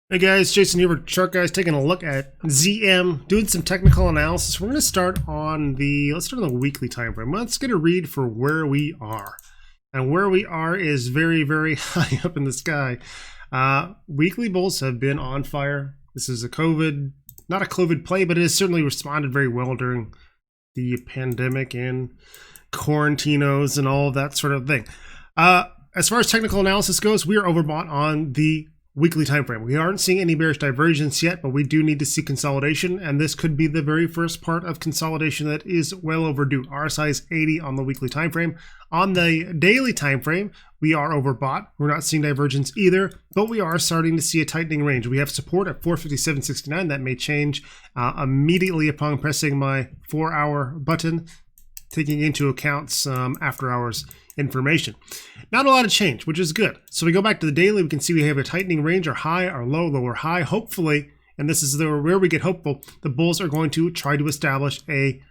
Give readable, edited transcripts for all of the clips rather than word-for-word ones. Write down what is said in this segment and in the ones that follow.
Hey guys, Jason here with Chart Guys, taking a look at ZM, doing some technical analysis. We're going to start on the weekly time frame. Let's get a read for where we are. And where we are is very, very high up in the sky. Weekly bulls have been on fire. This is not a COVID play, but it has certainly responded very well during the pandemic and quarantinos and all of that sort of thing. As far as technical analysis goes, we are overbought on the weekly time frame. We aren't seeing any bearish divergence yet, but we do need to see consolidation, and this could be the very first part of consolidation that is well overdue. RSI is 80 on the weekly time frame. On the daily time frame, we are overbought. We're not seeing divergence either, but we are starting to see a tightening range. We have support at 457.69. That may change immediately upon pressing my 4-hour button, taking into account some after hours information. Not a lot of change, which is good. So we go back to the daily, we can see we have a tightening range, our high, our low, lower high. Hopefully, and this is where we get hopeful, the bulls are going to try to establish a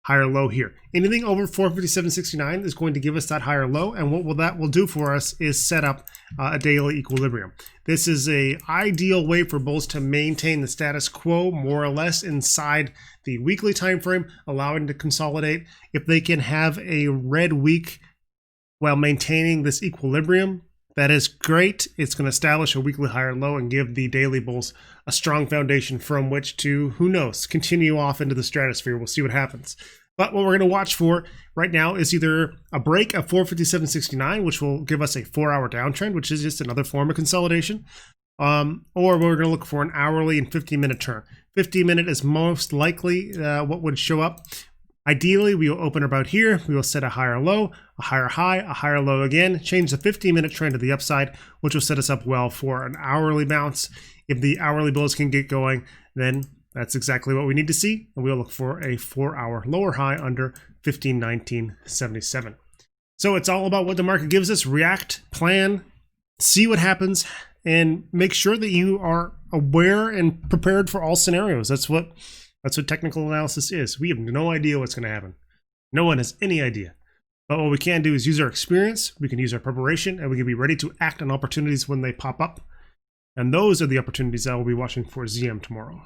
higher low here. Anything over 457.69 is going to give us that higher low, and what that will do for us is set up a daily equilibrium. This is a ideal way for bulls to maintain the status quo more or less inside the weekly time frame, allowing to consolidate. If they can have a red week while maintaining this equilibrium, that is great. It's going to establish a weekly higher low and give the daily bulls a strong foundation from which to, who knows, continue off into the stratosphere. We'll see what happens. But what we're going to watch for right now is either a break of 457.69, which will give us a 4-hour downtrend, which is just another form of consolidation, or we're going to look for an hourly and 15-minute turn. 15-minute is most likely what would show up. Ideally, we will open about here. We will set a higher low, a higher high, a higher low again, change the 15-minute trend to the upside, which will set us up well for an hourly bounce. If the hourly bulls can get going, then that's exactly what we need to see. And we'll look for a 4-hour lower high under 1519.77. So it's all about what the market gives us. React, plan, see what happens, and make sure that you are aware and prepared for all scenarios. That's what technical analysis is. We have no idea what's going to happen. No one has any idea. But what we can do is use our experience, we can use our preparation, and we can be ready to act on opportunities when they pop up. And those are the opportunities I will be watching for ZM tomorrow.